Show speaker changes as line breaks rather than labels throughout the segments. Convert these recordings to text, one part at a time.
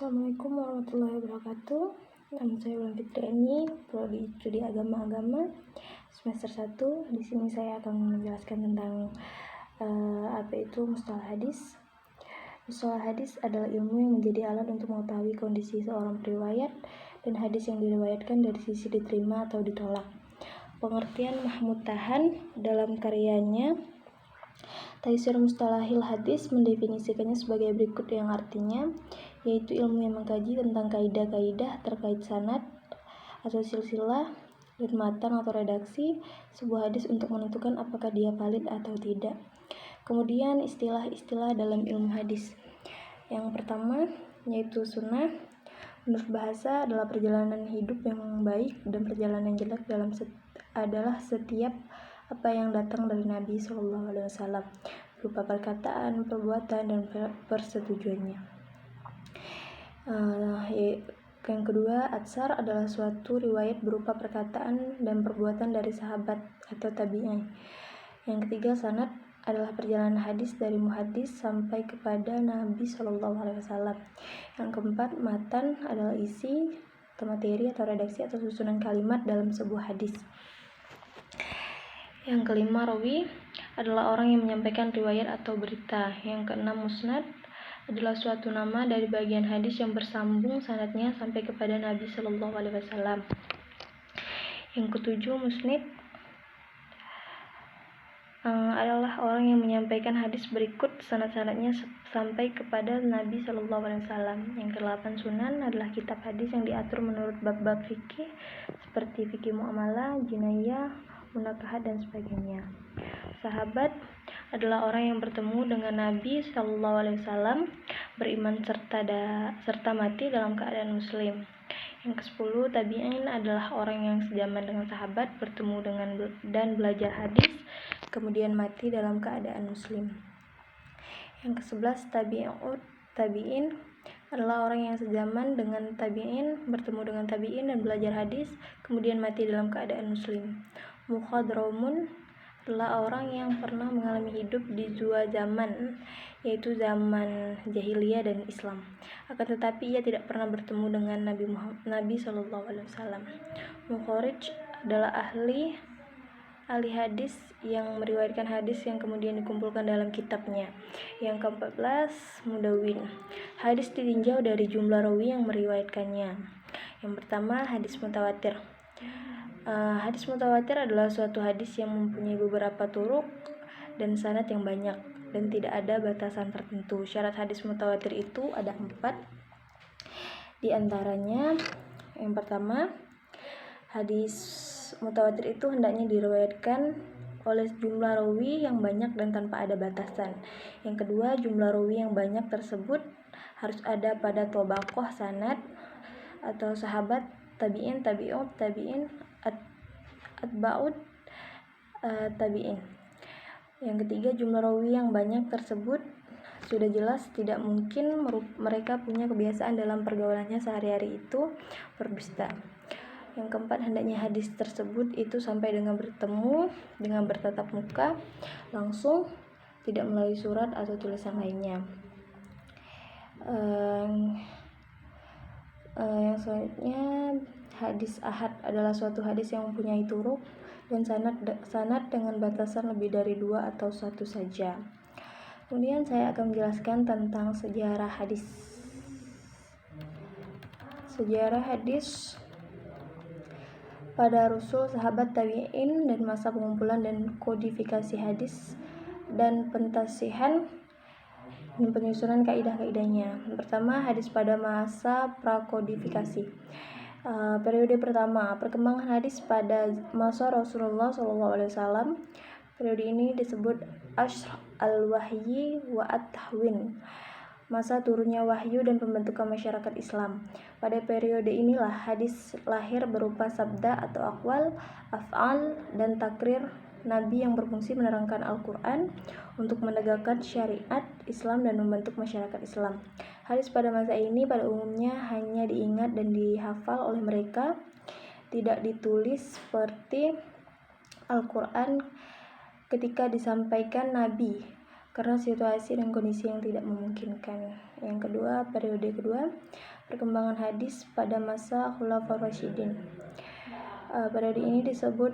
Assalamualaikum warahmatullahi wabarakatuh. Nama saya Wulan Fitriani, prodi studi agama semester 1. Di sini saya akan menjelaskan tentang apa itu mustalah hadis. Mustalah hadis adalah ilmu yang menjadi alat untuk mengetahui kondisi seorang periwayat dan hadis yang diriwayatkan dari sisi diterima atau ditolak. Pengertian Mahmud Tahan dalam karyanya Taisir Mustalahil Hadis mendefinisikannya sebagai berikut, yang artinya yaitu ilmu yang mengkaji tentang kaidah-kaidah terkait sanad atau silsilah dan matan atau redaksi sebuah hadis untuk menentukan apakah dia valid atau tidak. Kemudian istilah-istilah dalam ilmu hadis. Yang pertama yaitu sunnah. Menurut bahasa adalah perjalanan hidup yang baik dan perjalanan jelek adalah setiap apa yang datang dari Nabi SAW berupa perkataan, perbuatan, dan persetujuannya. Yang kedua, atsar adalah suatu riwayat berupa perkataan dan perbuatan dari sahabat atau tabi'in. Yang ketiga, sanad adalah perjalanan hadis dari muhaddis sampai kepada Nabi SAW. Yang keempat, matan adalah isi atau materi atau redaksi atau susunan kalimat dalam sebuah hadis. Yang kelima, rawi adalah orang yang menyampaikan riwayat atau berita. Yang keenam, musnad adalah suatu nama dari bagian hadis yang bersambung sanadnya sampai kepada Nabi SAW. Yang ketujuh, musnid adalah orang yang menyampaikan hadis berikut sanad-sanadnya sampai kepada Nabi SAW. Yang kedelapan, sunan adalah kitab hadis yang diatur menurut bab-bab fikih seperti fikih muamalah, jinayah, munakahat, dan sebagainya. Sahabat adalah orang yang bertemu dengan Nabi SAW, beriman serta mati dalam keadaan muslim. Yang ke-10, tabi'in adalah orang yang sejaman dengan sahabat, bertemu dengan dan belajar hadis, kemudian mati dalam keadaan muslim. Yang ke-11, tabi'in adalah orang yang sejaman dengan tabi'in, bertemu dengan tabi'in dan belajar hadis, kemudian mati dalam keadaan muslim. Mukhadromun adalah orang yang pernah mengalami hidup di dua zaman, yaitu zaman jahiliyah dan Islam. Akan tetapi ia tidak pernah bertemu dengan Nabi SAW. Mukharij adalah ahli hadis yang meriwayatkan hadis yang kemudian dikumpulkan dalam kitabnya. Yang ke-14, mudawwin. Hadis ditinjau dari jumlah rawi yang meriwayatkannya. Yang pertama, hadis mutawatir. Hadis mutawatir adalah suatu hadis yang mempunyai beberapa turuk dan sanad yang banyak dan tidak ada batasan tertentu. Syarat hadis mutawatir itu ada 4. Di antaranya, yang pertama, hadis mutawatir itu hendaknya diriwayatkan oleh jumlah rawi yang banyak dan tanpa ada batasan. Yang kedua, jumlah rawi yang banyak tersebut harus ada pada tobaqoh sanad atau sahabat, tabi'in, tabi'ut tabi'in, atba'ut tabi'in. Yang ketiga, jumlah rawi yang banyak tersebut sudah jelas tidak mungkin mereka punya kebiasaan dalam pergaulannya sehari-hari itu berdusta. Yang keempat, hendaknya hadis tersebut itu sampai dengan bertemu dengan bertatap muka langsung, tidak melalui surat atau tulisan lainnya. Yang selanjutnya, hadis ahad adalah suatu hadis yang mempunyai turuk dan sanad dengan batasan lebih dari 2 atau 1 saja. Kemudian saya akan menjelaskan tentang sejarah hadis. Sejarah hadis pada Rasul, sahabat, tabi'in, dan masa pengumpulan dan kodifikasi hadis dan pentasihan dan penyusunan kaidah-kaidahnya. Pertama, hadis pada masa prakodifikasi. Periode pertama, perkembangan hadis pada masa Rasulullah SAW. Periode ini disebut Ashr al-Wahyi wa at-Tahwin, masa turunnya wahyu dan pembentukan masyarakat Islam. Pada periode inilah hadis lahir berupa sabda atau aqwal, af'al, dan takrir Nabi yang berfungsi menerangkan Al-Quran untuk menegakkan syariat Islam dan membentuk masyarakat Islam. Hadis pada masa ini pada umumnya hanya diingat dan dihafal oleh mereka, tidak ditulis seperti Al-Quran ketika disampaikan Nabi, karena situasi dan kondisi yang tidak memungkinkan. Yang kedua, periode kedua, perkembangan hadis pada masa Khulafaur Rasyidin. Periode ini disebut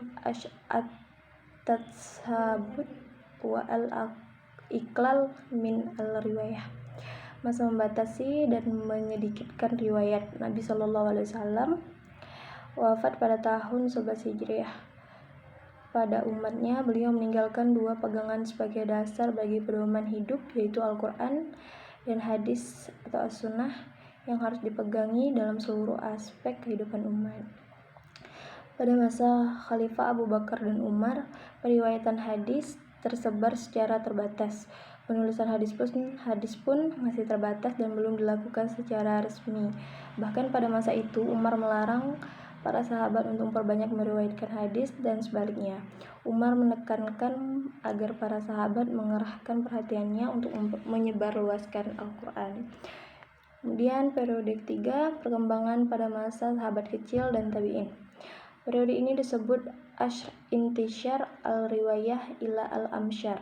at-tatsabut wa al-iqlal min al-riwayah, masa membatasi dan menyedikitkan riwayat. Nabi SAW wafat pada tahun 11 Hijriah. Pada umatnya, beliau meninggalkan dua pegangan sebagai dasar bagi pedoman hidup, yaitu Al-Quran dan hadis atau as-sunnah yang harus dipegangi dalam seluruh aspek kehidupan umat. Pada masa Khalifah Abu Bakar dan Umar, periwayatan hadis tersebar secara terbatas. Penulisan hadis pun masih terbatas dan belum dilakukan secara resmi. Bahkan pada masa itu, Umar melarang para sahabat untuk memperbanyak meriwayatkan hadis dan sebaliknya. Umar menekankan agar para sahabat mengerahkan perhatiannya untuk menyebarluaskan Al-Quran. Kemudian periode ketiga, perkembangan pada masa sahabat kecil dan tabi'in. Periode ini disebut intisyar al-riwayah ila al-amsyar,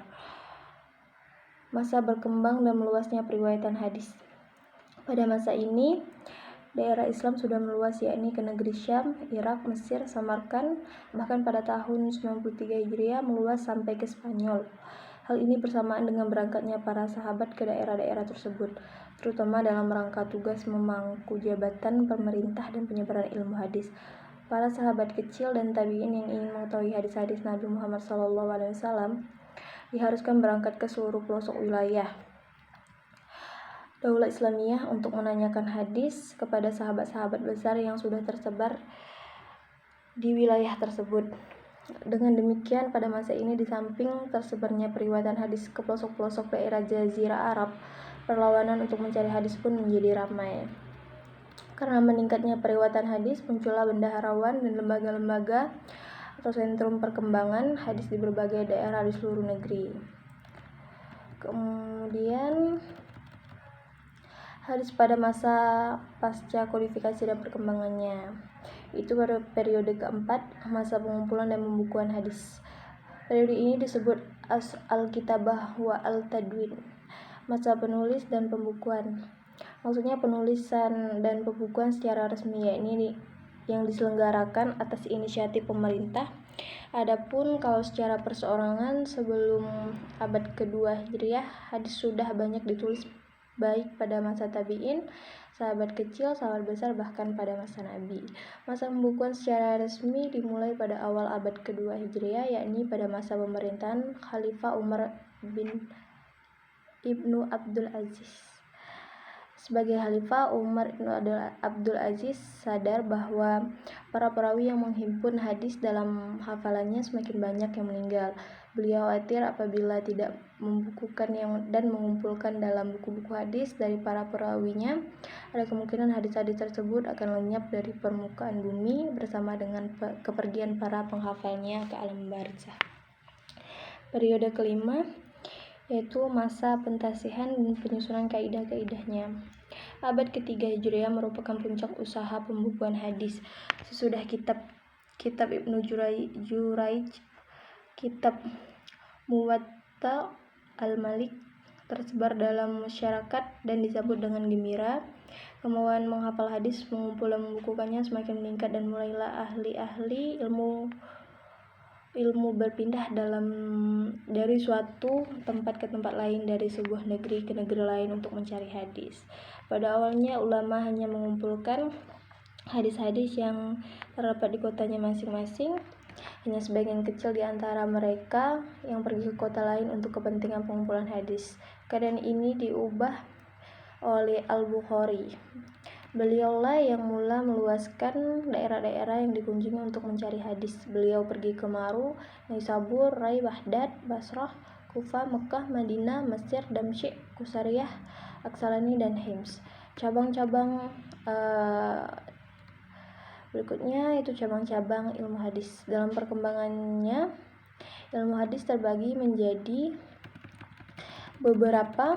masa berkembang dan meluasnya periwayatan hadis. Pada masa ini, daerah Islam sudah meluas, yakni ke negeri Syam, Irak, Mesir, Samarkand, bahkan pada tahun 93 Hijriah meluas sampai ke Spanyol. Hal ini bersamaan dengan berangkatnya para sahabat ke daerah-daerah tersebut, terutama dalam rangka tugas memangku jabatan pemerintah dan penyebaran ilmu hadis. Para sahabat kecil dan tabi'in yang ingin mengetahui hadis-hadis Nabi Muhammad SAW diharuskan berangkat ke seluruh pelosok wilayah Daulah Islamiyah untuk menanyakan hadis kepada sahabat-sahabat besar yang sudah tersebar di wilayah tersebut. Dengan demikian, pada masa ini di samping tersebarnya periwayatan hadis ke pelosok-pelosok daerah Jazirah Arab, perlawanan untuk mencari hadis pun menjadi ramai. Karena meningkatnya periwayatan hadis, muncullah bendaharawan dan lembaga-lembaga atau sentrum perkembangan hadis di berbagai daerah di seluruh negeri. Kemudian hadis pada masa pasca kodifikasi dan perkembangannya, itu pada periode keempat, masa pengumpulan dan pembukuan hadis. Periode ini disebut al-kitabah wa al-tadwin, masa penulis dan pembukuan. Maksudnya penulisan dan pembukuan secara resmi, yakni yang diselenggarakan atas inisiatif pemerintah. Adapun kalau secara perseorangan, sebelum abad kedua Hijriah, hadis sudah banyak ditulis baik pada masa tabi'in, sahabat kecil, sahabat besar, bahkan pada masa Nabi. Masa pembukuan secara resmi dimulai pada awal abad kedua Hijriah, yakni pada masa pemerintahan Khalifah Umar bin Ibnu Abdul Aziz. Sebagai khalifah, Umar bin Abdul Aziz sadar bahwa para perawi yang menghimpun hadis dalam hafalannya semakin banyak yang meninggal. Beliau khawatir apabila tidak membukukan dan mengumpulkan dalam buku-buku hadis dari para perawinya, ada kemungkinan hadis-hadis tersebut akan lenyap dari permukaan bumi bersama dengan kepergian para penghafalnya ke alam barzah. Periode kelima yaitu masa pentasihan dan penyusunan kaidah-kaidahnya. Abad ketiga Hijriah merupakan puncak usaha pembukuan hadis. Sesudah kitab Ibnu Juraij, kitab Muwatta al-Malik tersebar dalam masyarakat dan disambut dengan gembira, kemauan menghafal hadis, mengumpul dan membukukannya semakin meningkat dan mulailah ahli-ahli ilmu berpindah dari suatu tempat ke tempat lain, dari sebuah negeri ke negeri lain untuk mencari hadis. Pada awalnya ulama hanya mengumpulkan hadis-hadis yang terdapat di kotanya masing-masing. Hanya sebagian kecil di antara mereka yang pergi ke kota lain untuk kepentingan pengumpulan hadis. Keadaan ini diubah oleh Al-Bukhari. Beliaulah yang mula meluaskan daerah-daerah yang dikunjungi untuk mencari hadis. Beliau pergi ke Maru, Naisabur, Rai, Baghdad, Basrah, Kufah, Mekah, Madinah, Mesir, Damsyik, Kusariyah, Aksalani, dan Hims. Cabang-cabang berikutnya itu cabang-cabang ilmu hadis. Dalam perkembangannya, ilmu hadis terbagi menjadi beberapa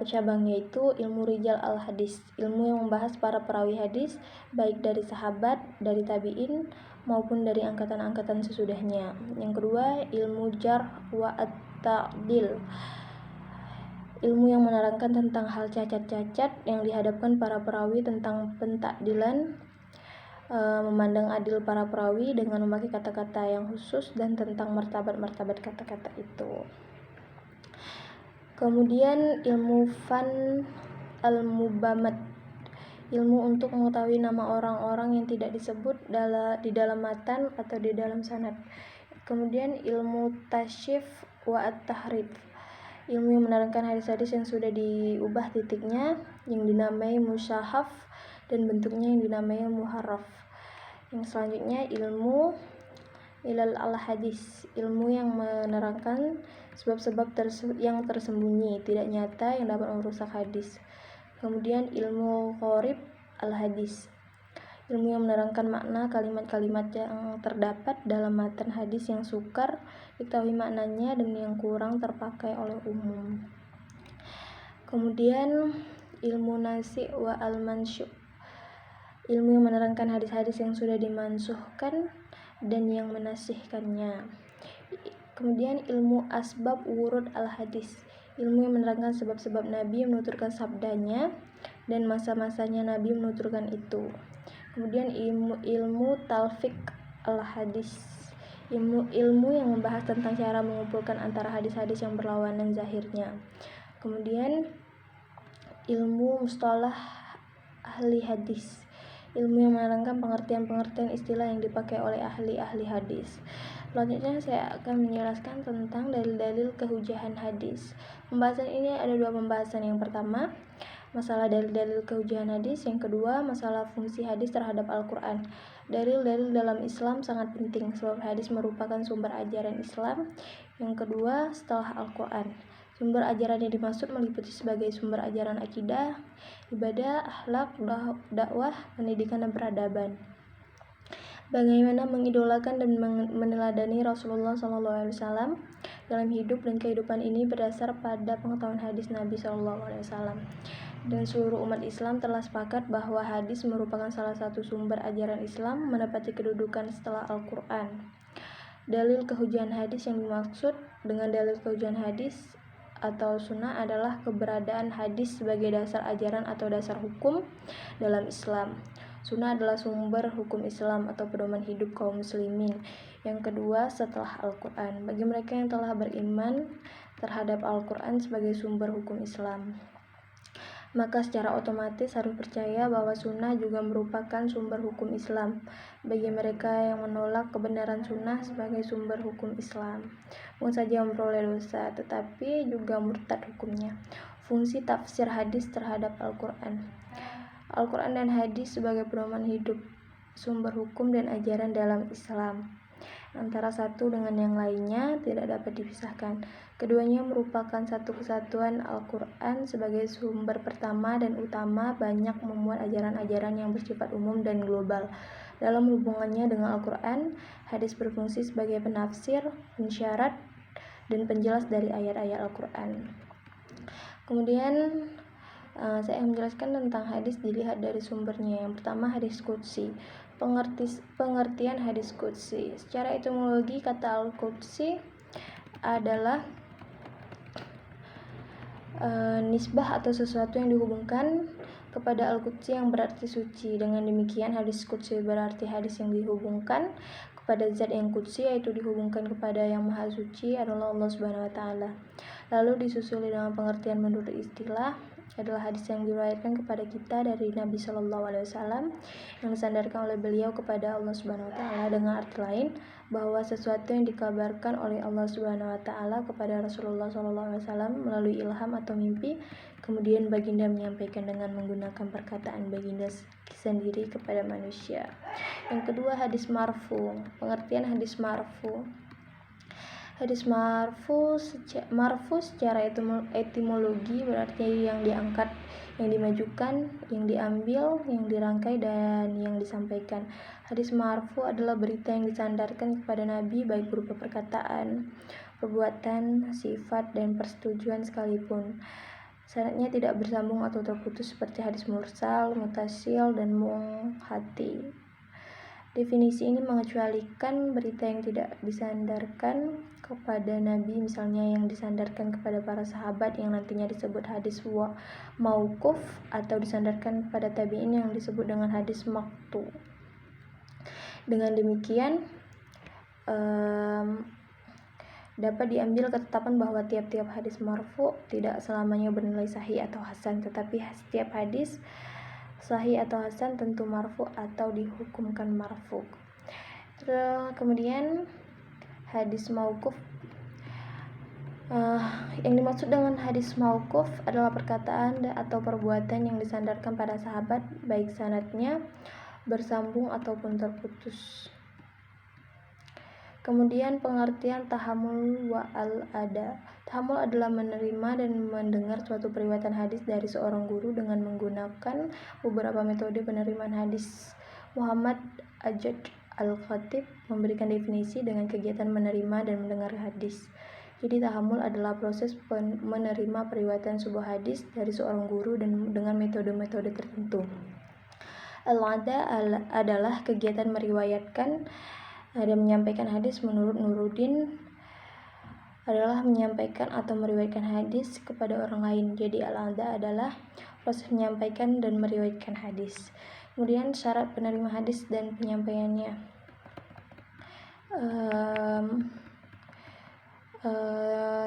cabang, yaitu ilmu rijal al-hadis, ilmu yang membahas para perawi hadis baik dari sahabat, dari tabi'in maupun dari angkatan-angkatan sesudahnya. Yang kedua, ilmu jarh wa at-ta'dil, ilmu yang menerangkan tentang hal cacat-cacat yang dihadapkan para perawi, tentang pentakdilan, memandang adil para perawi dengan memakai kata-kata yang khusus, dan tentang martabat-martabat kata-kata itu. Kemudian ilmu fan al-mubamat, ilmu untuk mengetahui nama orang-orang yang tidak disebut di dalam matan atau di dalam sanad. Kemudian ilmu tasyif wa at-tahrif, ilmu yang menerangkan hadis-hadis yang sudah diubah titiknya, yang dinamai musyahaf, dan bentuknya yang dinamai muharraf. Yang selanjutnya ilmu ilal al-hadis, ilmu yang menerangkan sebab-sebab yang tersembunyi, tidak nyata, yang dapat merusak hadis. Kemudian ilmu gharib al-hadis, ilmu yang menerangkan makna kalimat-kalimat yang terdapat dalam matan hadis yang sukar diketahui maknanya dan yang kurang terpakai oleh umum. Kemudian ilmu nasih wa al-mansyu, ilmu yang menerangkan hadis-hadis yang sudah dimansuhkan dan yang menasihkannya. Kemudian ilmu asbab wurud al-hadis, ilmu yang menerangkan sebab-sebab Nabi menuturkan sabdanya dan masa-masanya Nabi menuturkan itu. Kemudian ilmu talfiq al-hadis, ilmu yang membahas tentang cara mengumpulkan antara hadis-hadis yang berlawanan zahirnya. Kemudian ilmu mustalah ahli hadis, ilmu yang menerangkan pengertian-pengertian istilah yang dipakai oleh ahli-ahli hadis. Selanjutnya saya akan menjelaskan tentang dalil-dalil kehujahan hadis. Pembahasan ini ada dua pembahasan. Yang pertama, masalah dalil-dalil kehujahan hadis. Yang kedua, masalah fungsi hadis terhadap Al-Quran. Dalil-dalil dalam Islam sangat penting sebab hadis merupakan sumber ajaran Islam. Yang kedua, setelah Al-Quran. Sumber ajaran yang dimaksud meliputi sebagai sumber ajaran akidah, ibadah, akhlak, dakwah, pendidikan, dan peradaban. Bagaimana mengidolakan dan meneladani Rasulullah SAW dalam hidup dan kehidupan ini berdasar pada pengetahuan hadis Nabi SAW. Dan seluruh umat Islam telah sepakat bahwa hadis merupakan salah satu sumber ajaran Islam menepati kedudukan setelah Al-Quran. Dalil kehujahan hadis yang dimaksud dengan dalil kehujahan hadis atau sunnah adalah keberadaan hadis sebagai dasar ajaran atau dasar hukum dalam Islam. Sunnah adalah sumber hukum Islam atau pedoman hidup kaum muslimin. Yang kedua, setelah Al-Quran, bagi mereka yang telah beriman terhadap Al-Quran sebagai sumber hukum Islam, maka secara otomatis harus percaya bahwa sunnah juga merupakan sumber hukum Islam. Bagi mereka yang menolak kebenaran sunnah sebagai sumber hukum Islam, bukan saja memperoleh dosa, tetapi juga murtad hukumnya. Fungsi tafsir hadis terhadap Al-Quran. Al-Quran dan hadis sebagai pedoman hidup, sumber hukum dan ajaran dalam Islam. Antara satu dengan yang lainnya tidak dapat dipisahkan. Keduanya merupakan satu kesatuan. Al-Quran sebagai sumber pertama dan utama banyak memuat ajaran-ajaran yang bersifat umum dan global. Dalam hubungannya dengan Al-Quran, hadis berfungsi sebagai penafsir, pensyarat, dan penjelas dari ayat-ayat Al-Quran. Kemudian saya akan menjelaskan tentang hadis dilihat dari sumbernya. Yang pertama, hadis qudsi. Pengertian hadis qudsi. Secara etimologi, kata al-qudsi adalah nisbah atau sesuatu yang dihubungkan kepada al-qudsi yang berarti suci. Dengan demikian, hadis qudsi berarti hadis yang dihubungkan kepada zat yang qudsi, yaitu dihubungkan kepada yang maha suci adalah Allah Subhanahu wa taala. Lalu disusuli dengan pengertian menurut istilah adalah hadis yang diriwayatkan kepada kita dari Nabi SAW yang disandarkan oleh beliau kepada Allah Subhanahu wa taala. Dengan arti lain, bahwa sesuatu yang dikabarkan oleh Allah Subhanahu wa taala kepada Rasulullah SAW melalui ilham atau mimpi, kemudian baginda menyampaikan dengan menggunakan perkataan baginda sendiri kepada manusia. Yang kedua, hadis marfu. Pengertian hadis marfu. Hadis marfu secara etimologi berarti yang diangkat, yang dimajukan, yang diambil, yang dirangkai, dan yang disampaikan. Hadis marfu adalah berita yang disandarkan kepada Nabi baik berupa perkataan, perbuatan, sifat, dan persetujuan sekalipun. Sanadnya tidak bersambung atau terputus seperti hadis mursal, mutasil, dan munqati. Definisi ini mengecualikan berita yang tidak disandarkan kepada Nabi, misalnya yang disandarkan kepada para sahabat yang nantinya disebut hadis mauquf, atau disandarkan pada tabi'in yang disebut dengan hadis maqtu. Dengan demikian dapat diambil ketetapan bahwa tiap-tiap hadis marfu tidak selamanya bernilai sahih atau hasan, tetapi setiap hadis sahih atau hasan tentu marfu atau dihukumkan marfu. Kemudian hadis mauquf. Yang dimaksud dengan hadis mauquf adalah perkataan atau perbuatan yang disandarkan pada sahabat, baik sanadnya bersambung ataupun terputus. Kemudian pengertian tahammul wa al-ada. Tahammul adalah menerima dan mendengar suatu periwayatan hadis dari seorang guru dengan menggunakan beberapa metode penerimaan hadis. Muhammad Ajad Al-Khatib memberikan definisi dengan kegiatan menerima dan mendengar hadis. Jadi tahammul adalah proses menerima periwayatan sebuah hadis dari seorang guru dan dengan metode-metode tertentu. Al-ada adalah kegiatan meriwayatkan dan menyampaikan hadis. Menurut Nuruddin adalah menyampaikan atau meriwayatkan hadis kepada orang lain. Jadi al-ada adalah proses menyampaikan dan meriwayatkan hadis. Kemudian syarat penerima hadis dan penyampaiannya.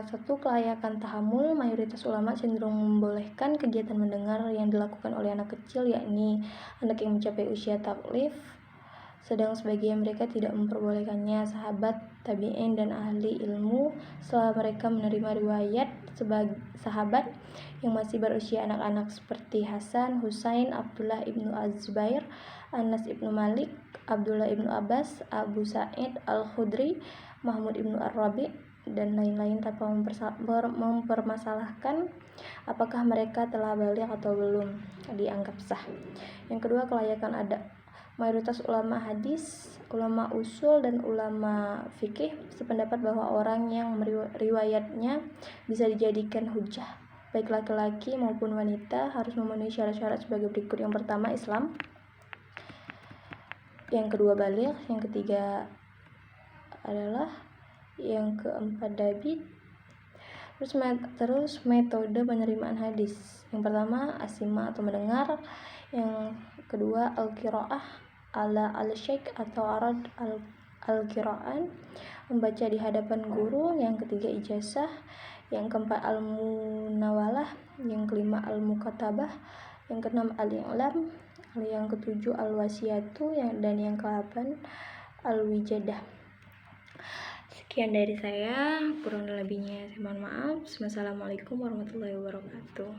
Satu, kelayakan tahammul. Mayoritas ulama cenderung membolehkan kegiatan mendengar yang dilakukan oleh anak kecil, yakni anak yang mencapai usia taklif, sedang sebagian mereka tidak memperbolehkannya. Sahabat, tabi'in, dan ahli ilmu setelah mereka menerima riwayat sahabat yang masih berusia anak-anak seperti Hasan, Husain, Abdullah ibnu Az-Zubair, Anas ibnu Malik, Abdullah ibnu Abbas, Abu Sa'id Al-Khudri, Mahmud ibnu Ar-Rabi, dan lain-lain, tanpa mempermasalahkan apakah mereka telah balik atau belum, dianggap sah. Yang kedua, kelayakan ada. Mayoritas ulama hadis, ulama usul, dan ulama fikih sependapat bahwa orang yang riwayatnya bisa dijadikan hujjah, baik laki-laki maupun wanita, harus memenuhi syarat-syarat sebagai berikut. Yang pertama, Islam. Yang kedua, baligh. Yang ketiga adalah, yang keempat, dabit. Terus metode penerimaan hadis. Yang pertama, asima atau mendengar. Yang kedua, al-qiraah ala al-syaikh atau arad al-qiraan, membaca di hadapan guru. Yang ketiga, ijazah. Yang keempat, al-munawalah. Yang kelima, al-mukatabah. Yang keenam, al-i'lam. Yang ketujuh, al-wasiyatu. Dan yang ke-8, al-wijadah. Sekian dari saya, kurang lebihnya saya mohon maaf. Wassalamualaikum warahmatullahi wabarakatuh.